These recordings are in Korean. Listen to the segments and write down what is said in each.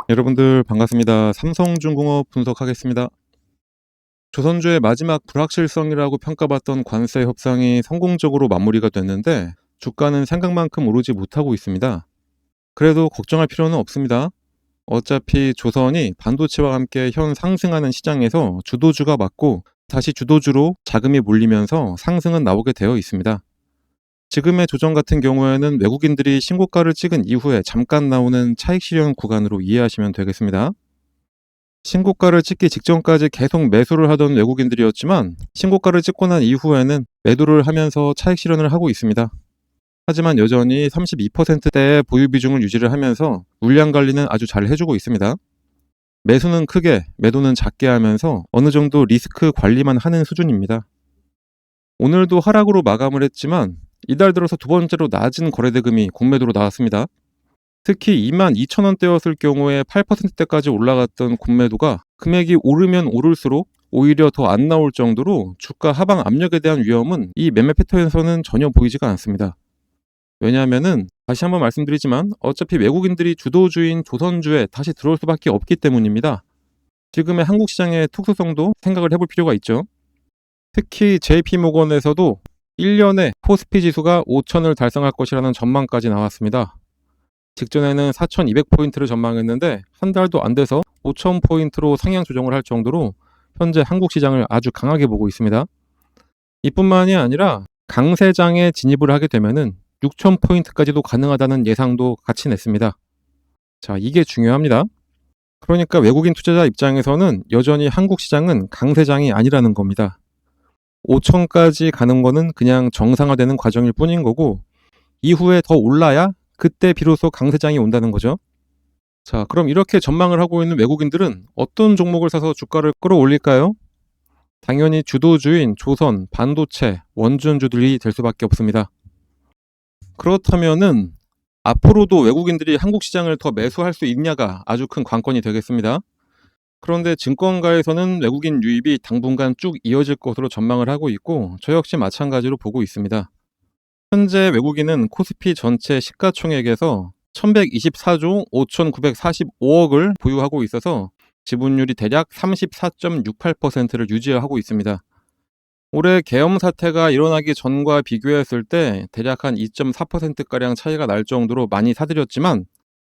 여러분들 반갑습니다. 삼성중공업 분석하겠습니다. 조선주의 마지막 불확실성이라고 평가받던 관세 협상이 성공적으로 마무리가 됐는데 주가는 생각만큼 오르지 못하고 있습니다. 그래도 걱정할 필요는 없습니다. 어차피 조선이 반도체와 함께 현 상승하는 시장에서 주도주가 맞고 다시 주도주로 자금이 몰리면서 상승은 나오게 되어 있습니다. 지금의 조정 같은 경우에는 외국인들이 신고가를 찍은 이후에 잠깐 나오는 차익 실현 구간으로 이해하시면 되겠습니다. 신고가를 찍기 직전까지 계속 매수를 하던 외국인들이었지만 신고가를 찍고 난 이후에는 매도를 하면서 차익 실현을 하고 있습니다. 하지만 여전히 32%대의 보유 비중을 유지를 하면서 물량 관리는 아주 잘 해주고 있습니다. 매수는 크게, 매도는 작게 하면서 어느 정도 리스크 관리만 하는 수준입니다. 오늘도 하락으로 마감을 했지만 이달 들어서 두 번째로 낮은 거래대금이 공매도로 나왔습니다. 특히 22,000원대였을 경우에 8%대까지 올라갔던 공매도가 금액이 오르면 오를수록 오히려 더 안 나올 정도로 주가 하방 압력에 대한 위험은 이 매매 패턴에서는 전혀 보이지가 않습니다. 왜냐하면은 다시 한번 말씀드리지만 어차피 외국인들이 주도주인 조선주에 다시 들어올 수밖에 없기 때문입니다. 지금의 한국 시장의 특수성도 생각을 해볼 필요가 있죠. 특히 JP모건에서도 1년에 코스피 지수가 5,000을 달성할 것이라는 전망까지 나왔습니다. 직전에는 4,200포인트를 전망했는데 한 달도 안 돼서 5,000포인트로 상향 조정을 할 정도로 현재 한국 시장을 아주 강하게 보고 있습니다. 이뿐만이 아니라 강세장에 진입을 하게 되면은 6,000포인트까지도 가능하다는 예상도 같이 냈습니다. 자, 이게 중요합니다. 그러니까 외국인 투자자 입장에서는 여전히 한국 시장은 강세장이 아니라는 겁니다. 5,000까지 가는 거는 그냥 정상화되는 과정일 뿐인 거고 이후에 더 올라야 그때 비로소 강세장이 온다는 거죠. 자, 그럼 이렇게 전망을 하고 있는 외국인들은 어떤 종목을 사서 주가를 끌어올릴까요? 당연히 주도주인 조선, 반도체, 원전주들이 될 수밖에 없습니다. 그렇다면은 앞으로도 외국인들이 한국 시장을 더 매수할 수 있냐가 아주 큰 관건이 되겠습니다. 그런데 증권가에서는 외국인 유입이 당분간 쭉 이어질 것으로 전망을 하고 있고 저 역시 마찬가지로 보고 있습니다. 현재 외국인은 코스피 전체 시가총액에서 1124조 5945억을 보유하고 있어서 지분율이 대략 34.68%를 유지하고 있습니다. 올해 계엄 사태가 일어나기 전과 비교했을 때 대략 한 2.4%가량 차이가 날 정도로 많이 사들였지만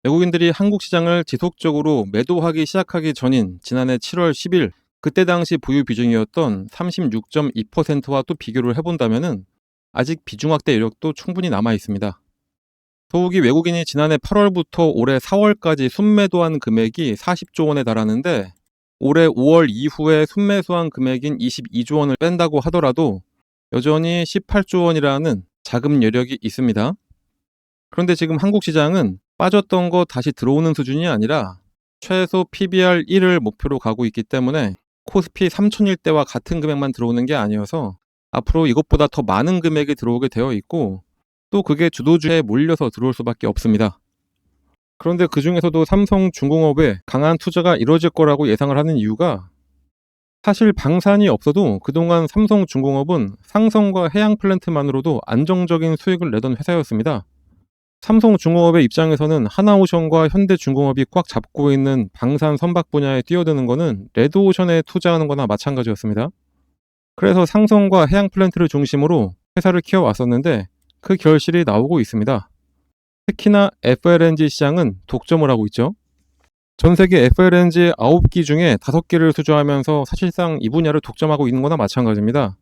외국인들이 한국 시장을 지속적으로 매도하기 시작하기 전인 지난해 7월 10일 그때 당시 보유 비중이었던 36.2%와 또 비교를 해본다면은 아직 비중 확대 여력도 충분히 남아 있습니다. 더욱이 외국인이 지난해 8월부터 올해 4월까지 순매도한 금액이 40조 원에 달하는데 올해 5월 이후에 순매수한 금액인 22조 원을 뺀다고 하더라도 여전히 18조 원이라는 자금 여력이 있습니다. 그런데 지금 한국 시장은 빠졌던 거 다시 들어오는 수준이 아니라 최소 PBR 1을 목표로 가고 있기 때문에 코스피 3000일대와 같은 금액만 들어오는 게 아니어서 앞으로 이것보다 더 많은 금액이 들어오게 되어 있고 또 그게 주도주에 몰려서 들어올 수밖에 없습니다. 그런데 그 중에서도 삼성중공업에 강한 투자가 이루어질 거라고 예상을 하는 이유가 사실 방산이 없어도 그동안 삼성중공업은 상성과 해양 플랜트만으로도 안정적인 수익을 내던 회사였습니다. 삼성중공업의 입장에서는 하나오션과 현대중공업이 꽉 잡고 있는 방산 선박 분야에 뛰어드는 것은 레드오션에 투자하는 거나 마찬가지였습니다. 그래서 상성과 해양 플랜트를 중심으로 회사를 키워왔었는데 그 결실이 나오고 있습니다. 특히나 FLNG 시장은 독점을 하고 있죠. 전 세계 FLNG 9기 중에 5개를 수주하면서 사실상 이 분야를 독점하고 있는 거나 마찬가지입니다.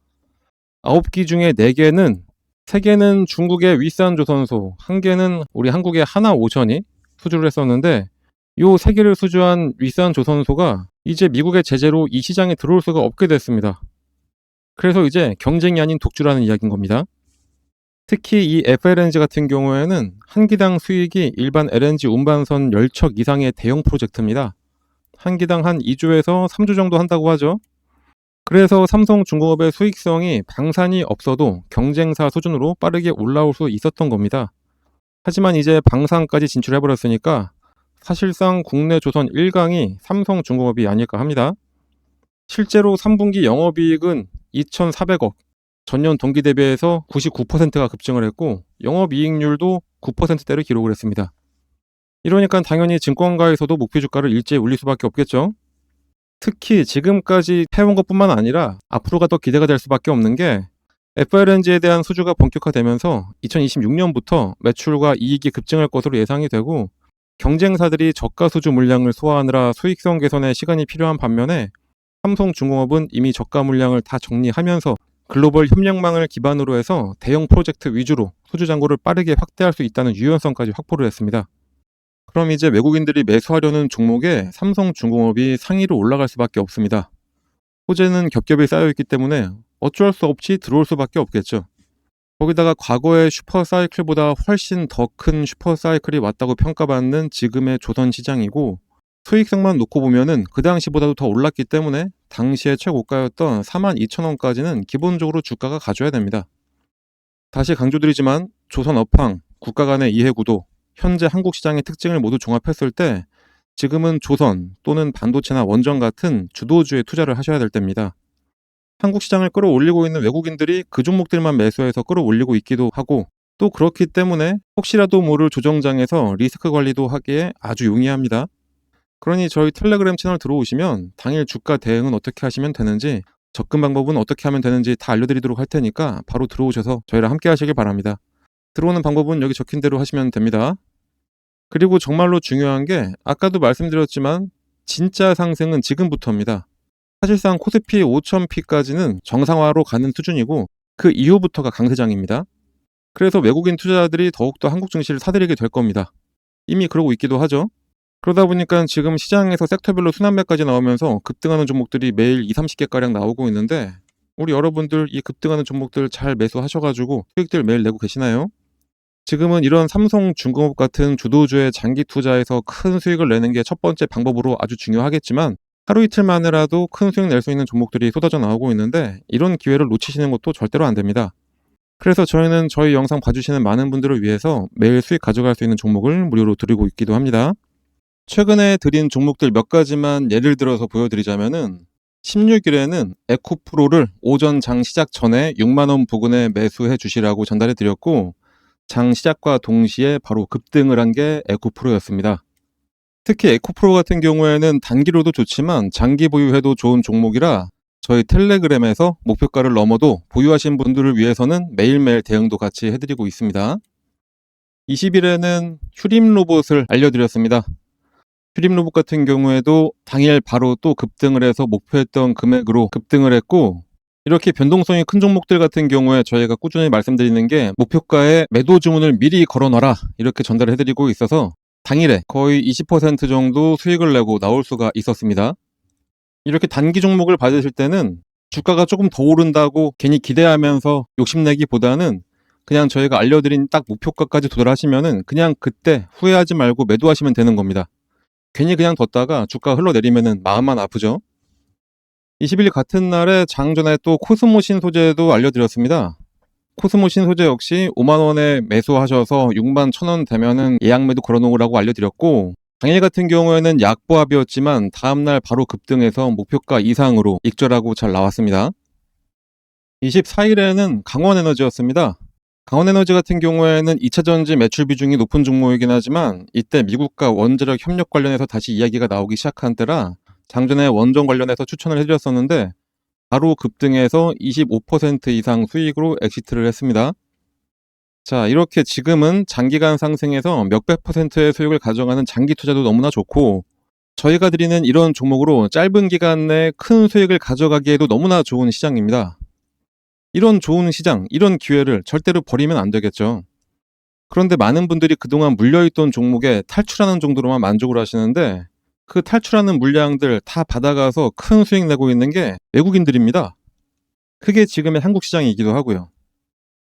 9기 중에 4개는 3개는 중국의 위산조선소, 1개는 우리 한국의 하나오션이 수주를 했었는데 이 3개를 수주한 위산조선소가 이제 미국의 제재로 이 시장에 들어올 수가 없게 됐습니다. 그래서 이제 경쟁이 아닌 독주라는 이야기인 겁니다. 특히 이 FLNG 같은 경우에는 한 기당 수익이 일반 LNG 운반선 10척 이상의 대형 프로젝트입니다. 한 기당 한 2조에서 3조 정도 한다고 하죠. 그래서 삼성중공업의 수익성이 방산이 없어도 경쟁사 수준으로 빠르게 올라올 수 있었던 겁니다. 하지만 이제 방산까지 진출해버렸으니까 사실상 국내 조선 1강이 삼성중공업이 아닐까 합니다. 실제로 3분기 영업이익은 2,400억, 전년 동기 대비해서 99%가 급증을 했고 영업이익률도 9%대를 기록을 했습니다. 이러니까 당연히 증권가에서도 목표 주가를 일제히 올릴 수밖에 없겠죠. 특히 지금까지 해온 것뿐만 아니라 앞으로가 더 기대가 될 수밖에 없는 게 FRNG에 대한 수주가 본격화되면서 2026년부터 매출과 이익이 급증할 것으로 예상이 되고, 경쟁사들이 저가 수주 물량을 소화하느라 수익성 개선에 시간이 필요한 반면에 삼성중공업은 이미 저가 물량을 다 정리하면서 글로벌 협력망을 기반으로 해서 대형 프로젝트 위주로 수주 잔고를 빠르게 확대할 수 있다는 유연성까지 확보를 했습니다. 그럼 이제 외국인들이 매수하려는 종목에 삼성중공업이 상위로 올라갈 수밖에 없습니다. 호재는 겹겹이 쌓여있기 때문에 어쩔 수 없이 들어올 수밖에 없겠죠. 거기다가 과거의 슈퍼사이클보다 훨씬 더 큰 슈퍼사이클이 왔다고 평가받는 지금의 조선시장이고, 수익성만 놓고 보면은 그 당시보다도 더 올랐기 때문에 당시의 최고가였던 42,000원까지는 기본적으로 주가가 가져야 됩니다. 다시 강조드리지만 조선업황, 국가 간의 이해구도, 현재 한국 시장의 특징을 모두 종합했을 때 지금은 조선 또는 반도체나 원전 같은 주도주에 투자를 하셔야 될 때입니다. 한국 시장을 끌어올리고 있는 외국인들이 그 종목들만 매수해서 끌어올리고 있기도 하고, 또 그렇기 때문에 혹시라도 모를 조정장에서 리스크 관리도 하기에 아주 용이합니다. 그러니 저희 텔레그램 채널 들어오시면 당일 주가 대응은 어떻게 하시면 되는지, 접근 방법은 어떻게 하면 되는지 다 알려드리도록 할 테니까 바로 들어오셔서 저희랑 함께 하시길 바랍니다. 들어오는 방법은 여기 적힌 대로 하시면 됩니다. 그리고 정말로 중요한 게 아까도 말씀드렸지만 진짜 상승은 지금부터입니다. 사실상 코스피 5000P까지는 정상화로 가는 수준이고 그 이후부터가 강세장입니다. 그래서 외국인 투자자들이 더욱더 한국 증시를 사들이게 될 겁니다. 이미 그러고 있기도 하죠. 그러다 보니까 지금 시장에서 섹터별로 순환매까지 나오면서 급등하는 종목들이 매일 20, 30개가량 나오고 있는데, 우리 여러분들 이 급등하는 종목들 잘 매수하셔가지고 수익들 매일 내고 계시나요? 지금은 이런 삼성중공업 같은 주도주의 장기 투자에서 큰 수익을 내는 게 첫 번째 방법으로 아주 중요하겠지만, 하루 이틀만이라도 큰 수익 낼 수 있는 종목들이 쏟아져 나오고 있는데 이런 기회를 놓치시는 것도 절대로 안 됩니다. 그래서 저희는 저희 영상 봐주시는 많은 분들을 위해서 매일 수익 가져갈 수 있는 종목을 무료로 드리고 있기도 합니다. 최근에 드린 종목들 몇 가지만 예를 들어서 보여드리자면은 16일에는 에코프로를 오전 장 시작 전에 6만원 부근에 매수해 주시라고 전달해 드렸고, 장 시작과 동시에 바로 급등을 한 게 에코프로였습니다. 특히 에코프로 같은 경우에는 단기로도 좋지만 장기 보유해도 좋은 종목이라 저희 텔레그램에서 목표가를 넘어도 보유하신 분들을 위해서는 매일매일 대응도 같이 해드리고 있습니다. 20일에는 휴림로봇을 알려드렸습니다. 휴림로봇 같은 경우에도 당일 바로 또 급등을 해서 목표했던 금액으로 급등을 했고, 이렇게 변동성이 큰 종목들 같은 경우에 저희가 꾸준히 말씀드리는 게 목표가에 매도 주문을 미리 걸어놔라 이렇게 전달을 해드리고 있어서 당일에 거의 20% 정도 수익을 내고 나올 수가 있었습니다. 이렇게 단기 종목을 받으실 때는 주가가 조금 더 오른다고 괜히 기대하면서 욕심내기보다는 그냥 저희가 알려드린 딱 목표가까지 도달하시면은 그냥 그때 후회하지 말고 매도하시면 되는 겁니다. 괜히 그냥 뒀다가 주가 흘러내리면은 마음만 아프죠. 20일 같은 날에 장전에 또 코스모 신소재도 알려드렸습니다. 코스모 신소재 역시 5만원에 매수하셔서 6만 1,000원 되면은 예약 매도 걸어놓으라고 알려드렸고, 당일 같은 경우에는 약보합이었지만 다음날 바로 급등해서 목표가 이상으로 익절하고 잘 나왔습니다. 24일에는 강원에너지였습니다. 강원에너지 같은 경우에는 2차전지 매출 비중이 높은 종목이긴 하지만 이때 미국과 원자력 협력 관련해서 다시 이야기가 나오기 시작한 때라 장전에 원전 관련해서 추천을 해드렸었는데 바로 급등해서 25% 이상 수익으로 엑시트를 했습니다. 자, 이렇게 지금은 장기간 상승해서 몇백 %의 수익을 가져가는 장기 투자도 너무나 좋고, 저희가 드리는 이런 종목으로 짧은 기간 내에 큰 수익을 가져가기에도 너무나 좋은 시장입니다. 이런 좋은 시장, 이런 기회를 절대로 버리면 안 되겠죠. 그런데 많은 분들이 그동안 물려있던 종목에 탈출하는 정도로만 만족을 하시는데 그 탈출하는 물량들 다 받아가서 큰 수익 내고 있는 게 외국인들입니다. 그게 지금의 한국 시장이기도 하고요.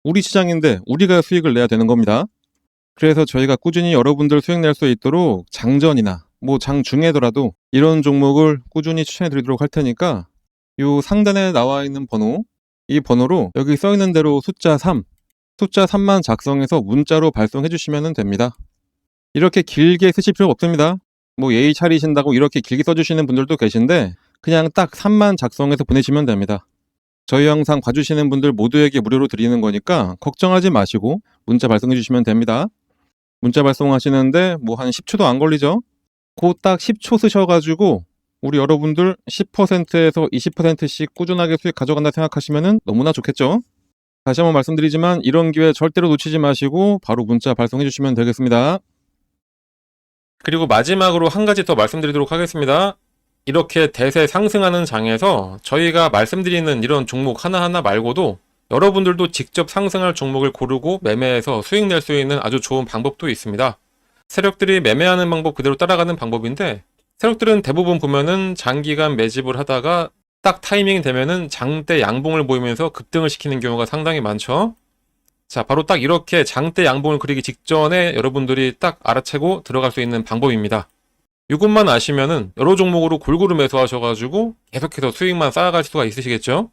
우리 시장인데 우리가 수익을 내야 되는 겁니다. 그래서 저희가 꾸준히 여러분들 수익 낼 수 있도록 장전이나 장중에더라도 이런 종목을 꾸준히 추천해 드리도록 할 테니까 요 상단에 나와 있는 번호, 이 번호로 여기 써 있는 대로 숫자 3만 작성해서 문자로 발송해 주시면 됩니다. 이렇게 길게 쓰실 필요 없습니다. 예의 차리신다고 이렇게 길게 써주시는 분들도 계신데 그냥 딱 3만 작성해서 보내시면 됩니다. 저희 영상 봐주시는 분들 모두에게 무료로 드리는 거니까 걱정하지 마시고 문자 발송해 주시면 됩니다. 문자 발송하시는데 뭐 한 10초도 안 걸리죠? 그 딱 10초 쓰셔가지고 우리 여러분들 10%에서 20%씩 꾸준하게 수익 가져간다 생각하시면 너무나 좋겠죠? 다시 한번 말씀드리지만 이런 기회 절대로 놓치지 마시고 바로 문자 발송해 주시면 되겠습니다. 그리고 마지막으로 한 가지 더 말씀드리도록 하겠습니다. 이렇게 대세 상승하는 장에서 저희가 말씀드리는 이런 종목 하나하나 말고도 여러분들도 직접 상승할 종목을 고르고 매매해서 수익 낼 수 있는 아주 좋은 방법도 있습니다. 세력들이 매매하는 방법 그대로 따라가는 방법인데, 세력들은 대부분 보면은 장기간 매집을 하다가 딱 타이밍이 되면은 장대 양봉을 보이면서 급등을 시키는 경우가 상당히 많죠. 자, 바로 딱 이렇게 장대 양봉을 그리기 직전에 여러분들이 딱 알아채고 들어갈 수 있는 방법입니다. 이것만 아시면은 여러 종목으로 골고루 매수하셔가지고 계속해서 수익만 쌓아갈 수가 있으시겠죠?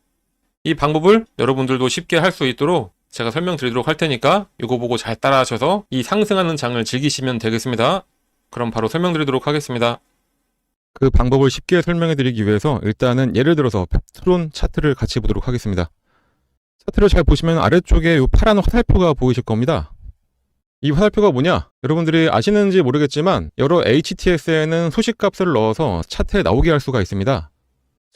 이 방법을 여러분들도 쉽게 할 수 있도록 제가 설명드리도록 할 테니까 이거 보고 잘 따라하셔서 이 상승하는 장을 즐기시면 되겠습니다. 그럼 바로 설명드리도록 하겠습니다. 그 방법을 쉽게 설명해 드리기 위해서 일단은 예를 들어서 펩트론 차트를 같이 보도록 하겠습니다. 차트를 잘 보시면 아래쪽에 이 파란 화살표가 보이실 겁니다. 이 화살표가 뭐냐? 여러분들이 아시는지 모르겠지만 여러 HTS에는 소식값을 넣어서 차트에 나오게 할 수가 있습니다.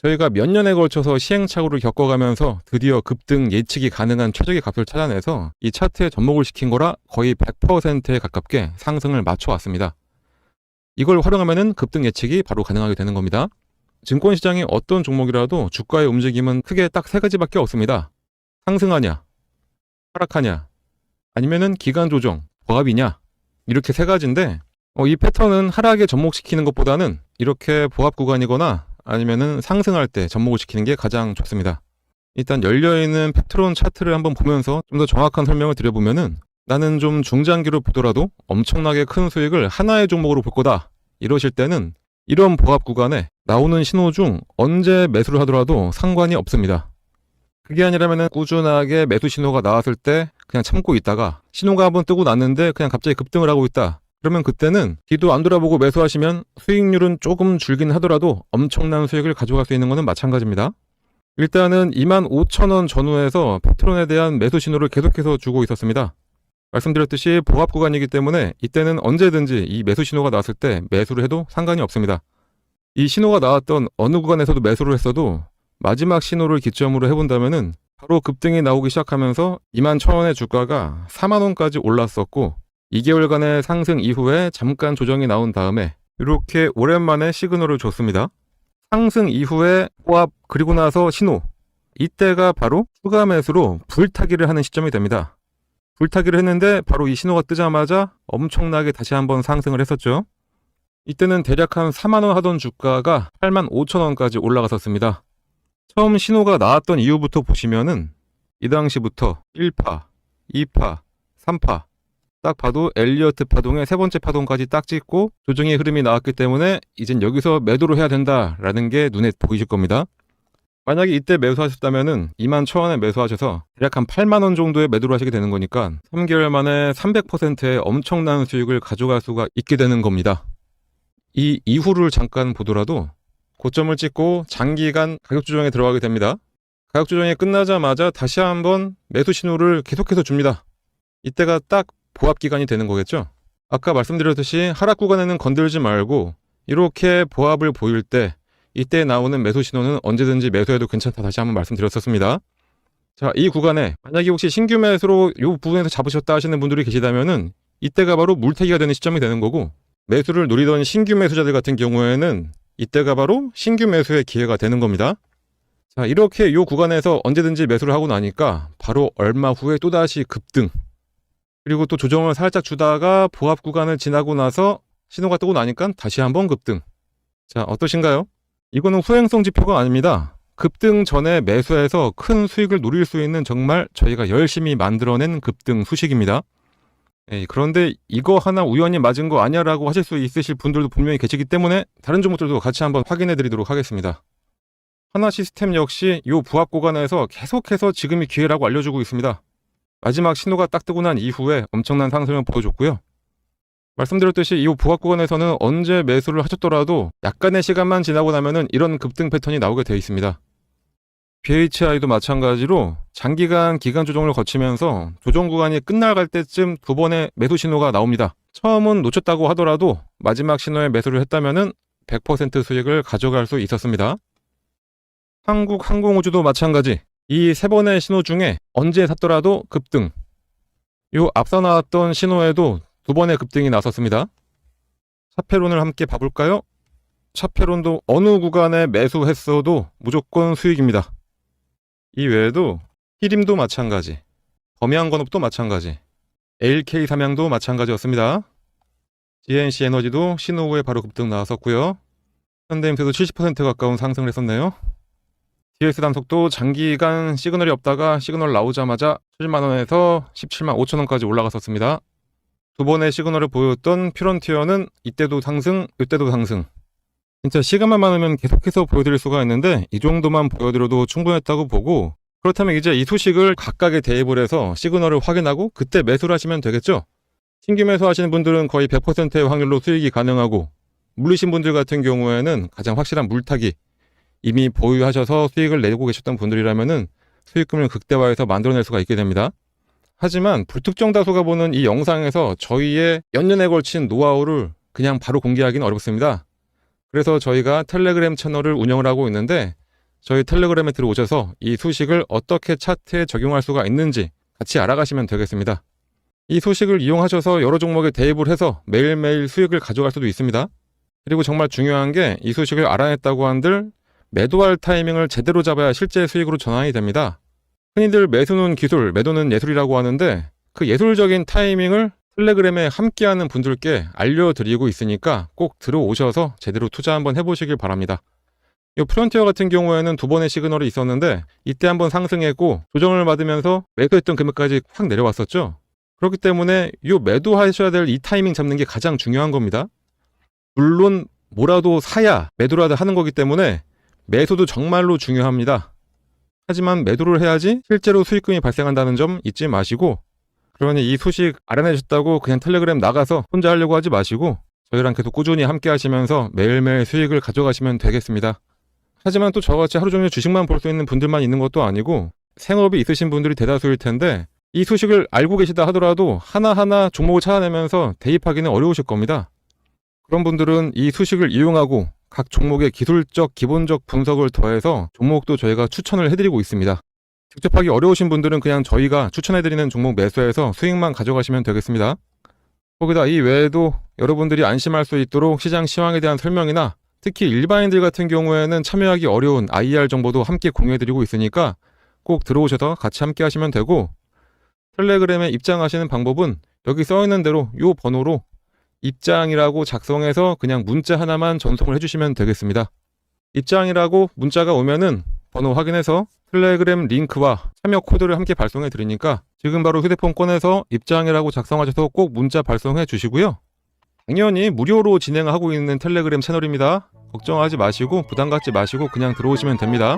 저희가 몇 년에 걸쳐서 시행착오를 겪어가면서 드디어 급등 예측이 가능한 최적의 값을 찾아내서 이 차트에 접목을 시킨 거라 거의 100%에 가깝게 상승을 맞춰왔습니다. 이걸 활용하면 급등 예측이 바로 가능하게 되는 겁니다. 증권시장의 어떤 종목이라도 주가의 움직임은 크게 딱 세 가지밖에 없습니다. 상승하냐, 하락하냐, 아니면은 기간 조정, 보합이냐, 이렇게 세 가지인데 이 패턴은 하락에 접목시키는 것보다는 이렇게 보합 구간이거나 아니면은 상승할 때 접목을 시키는 게 가장 좋습니다. 일단 열려있는 펩트론 차트를 한번 보면서 좀 더 정확한 설명을 드려보면은 나는 좀 중장기로 보더라도 엄청나게 큰 수익을 하나의 종목으로 볼 거다, 이러실 때는 이런 보합 구간에 나오는 신호 중 언제 매수를 하더라도 상관이 없습니다. 그게 아니라면 꾸준하게 매수 신호가 나왔을 때 그냥 참고 있다가 신호가 한번 뜨고 났는데 그냥 갑자기 급등을 하고 있다, 그러면 그때는 뒤도 안 돌아보고 매수하시면 수익률은 조금 줄긴 하더라도 엄청난 수익을 가져갈 수 있는 것은 마찬가지입니다. 일단은 25,000원 전후에서 펩트론에 대한 매수 신호를 계속해서 주고 있었습니다. 말씀드렸듯이 보합 구간이기 때문에 이때는 언제든지 이 매수 신호가 나왔을 때 매수를 해도 상관이 없습니다. 이 신호가 나왔던 어느 구간에서도 매수를 했어도 마지막 신호를 기점으로 해본다면은 바로 급등이 나오기 시작하면서 21,000원의 주가가 40,000원까지 올랐었고 2개월간의 상승 이후에 잠깐 조정이 나온 다음에 이렇게 오랜만에 시그널을 줬습니다. 상승 이후에 보합 그리고 나서 신호, 이때가 바로 추가 매수로 불타기를 하는 시점이 됩니다. 불타기를 했는데 바로 이 신호가 뜨자마자 엄청나게 다시 한번 상승을 했었죠. 이때는 대략 한 40,000원 하던 주가가 85,000원까지 올라갔었습니다. 처음 신호가 나왔던 이후부터 보시면은 이 당시부터 1파, 2파, 3파 딱 봐도 엘리어트 파동의 세 번째 파동까지 딱 찍고 조정의 흐름이 나왔기 때문에 이젠 여기서 매도를 해야 된다라는 게 눈에 보이실 겁니다. 만약에 이때 매수하셨다면은 21,000원에 매수하셔서 대략 한 80,000원 정도의 매도를 하시게 되는 거니까 3개월 만에 300%의 엄청난 수익을 가져갈 수가 있게 되는 겁니다. 이 이후를 잠깐 보더라도 고점을 찍고 장기간 가격 조정에 들어가게 됩니다. 가격 조정이 끝나자마자 다시 한번 매수 신호를 계속해서 줍니다. 이때가 딱 보합 기간이 되는 거겠죠. 아까 말씀드렸듯이 하락 구간에는 건들지 말고 이렇게 보합을 보일 때 이때 나오는 매수 신호는 언제든지 매수해도 괜찮다, 다시 한번 말씀드렸었습니다. 자, 이 구간에 만약에 혹시 신규 매수로 이 부분에서 잡으셨다 하시는 분들이 계시다면은 이때가 바로 물타기가 되는 시점이 되는 거고, 매수를 노리던 신규 매수자들 같은 경우에는 이때가 바로 신규 매수의 기회가 되는 겁니다. 자, 이렇게 이 구간에서 언제든지 매수를 하고 나니까 바로 얼마 후에 또다시 급등, 그리고 또 조정을 살짝 주다가 보합 구간을 지나고 나서 신호가 뜨고 나니까 다시 한번 급등. 자, 어떠신가요? 이거는 후행성 지표가 아닙니다. 급등 전에 매수해서 큰 수익을 노릴 수 있는 정말 저희가 열심히 만들어낸 급등 수식입니다. 그런데 이거 하나 우연히 맞은 거 아니야 라고 하실 수 있으실 분들도 분명히 계시기 때문에 다른 종목들도 같이 한번 확인해 드리도록 하겠습니다. 하나시스템 역시 이 부합 구간에서 계속해서 지금이 기회라고 알려주고 있습니다. 마지막 신호가 딱 뜨고 난 이후에 엄청난 상승을 보여줬고요. 말씀드렸듯이 이 부합 구간에서는 언제 매수를 하셨더라도 약간의 시간만 지나고 나면은 이런 급등 패턴이 나오게 되어 있습니다. BHI도 마찬가지로 장기간 기간 조정을 거치면서 조정 구간이 끝나갈 때쯤 두 번의 매수 신호가 나옵니다. 처음은 놓쳤다고 하더라도 마지막 신호에 매수를 했다면은 100% 수익을 가져갈 수 있었습니다. 한국항공우주도 마찬가지. 이 세 번의 신호 중에 언제 샀더라도 급등. 요 앞서 나왔던 신호에도 두 번의 급등이 나섰습니다. 차페론을 함께 봐볼까요? 차페론도 어느 구간에 매수했어도 무조건 수익입니다. 이 외에도 히림도 마찬가지, 범양건업도 마찬가지, LK 삼양도 마찬가지였습니다. GNC 에너지도 신호 후에 바로 급등 나왔었고요. 현대임수도 70% 가까운 상승을 했었네요. DS 단속도 장기간 시그널이 없다가 시그널 나오자마자 7만원에서 17만 5천원까지 올라갔었습니다. 두 번의 시그널을 보였던 퓨런티어는 이때도 상승, 이때도 상승. 진짜 시간만 많으면 계속해서 보여드릴 수가 있는데 이 정도만 보여드려도 충분했다고 보고, 그렇다면 이제 이 소식을 각각에 대입을 해서 시그널을 확인하고 그때 매수를 하시면 되겠죠. 신규 매수하시는 분들은 거의 100%의 확률로 수익이 가능하고, 물리신 분들 같은 경우에는 가장 확실한 물타기, 이미 보유하셔서 수익을 내고 계셨던 분들이라면은 수익금을 극대화해서 만들어낼 수가 있게 됩니다. 하지만 불특정 다수가 보는 이 영상에서 저희의 연년에 걸친 노하우를 그냥 바로 공개하기는 어렵습니다. 그래서 저희가 텔레그램 채널을 운영을 하고 있는데, 저희 텔레그램에 들어오셔서 이 소식을 어떻게 차트에 적용할 수가 있는지 같이 알아가시면 되겠습니다. 이 소식을 이용하셔서 여러 종목에 대입을 해서 매일매일 수익을 가져갈 수도 있습니다. 그리고 정말 중요한 게 이 소식을 알아냈다고 한들 매도할 타이밍을 제대로 잡아야 실제 수익으로 전환이 됩니다. 흔히들 매수는 기술, 매도는 예술이라고 하는데 그 예술적인 타이밍을 텔레그램에 함께하는 분들께 알려드리고 있으니까 꼭 들어오셔서 제대로 투자 한번 해보시길 바랍니다. 이 프론티어 같은 경우에는 두 번의 시그널이 있었는데 이때 한번 상승했고 조정을 받으면서 매도했던 금액까지 확 내려왔었죠. 그렇기 때문에 이 매도하셔야 될 이 타이밍 잡는 게 가장 중요한 겁니다. 물론 뭐라도 사야 매도라도 하는 거기 때문에 매수도 정말로 중요합니다. 하지만 매도를 해야지 실제로 수익금이 발생한다는 점 잊지 마시고, 그러니 이 소식 알아내셨다고 그냥 텔레그램 나가서 혼자 하려고 하지 마시고 저희랑 계속 꾸준히 함께 하시면서 매일매일 수익을 가져가시면 되겠습니다. 하지만 또 저같이 하루 종일 주식만 볼 수 있는 분들만 있는 것도 아니고 생업이 있으신 분들이 대다수일 텐데 이 소식을 알고 계시다 하더라도 하나하나 종목을 찾아내면서 대입하기는 어려우실 겁니다. 그런 분들은 이 소식을 이용하고 각 종목의 기술적, 기본적 분석을 더해서 종목도 저희가 추천을 해드리고 있습니다. 직접 하기 어려우신 분들은 그냥 저희가 추천해드리는 종목 매수해서 수익만 가져가시면 되겠습니다. 거기다 이 외에도 여러분들이 안심할 수 있도록 시장 시황에 대한 설명이나 특히 일반인들 같은 경우에는 참여하기 어려운 IR 정보도 함께 공유해드리고 있으니까 꼭 들어오셔서 같이 함께 하시면 되고, 텔레그램에 입장하시는 방법은 여기 써있는 대로 이 번호로 입장이라고 작성해서 그냥 문자 하나만 전송을 해주시면 되겠습니다. 입장이라고 문자가 오면은 번호 확인해서 텔레그램 링크와 참여 코드를 함께 발송해 드리니까 지금 바로 휴대폰 꺼내서 입장이라고 작성하셔서 꼭 문자 발송해 주시고요. 당연히 무료로 진행하고 있는 텔레그램 채널입니다. 걱정하지 마시고 부담 갖지 마시고 그냥 들어오시면 됩니다.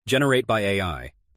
Generate by AI.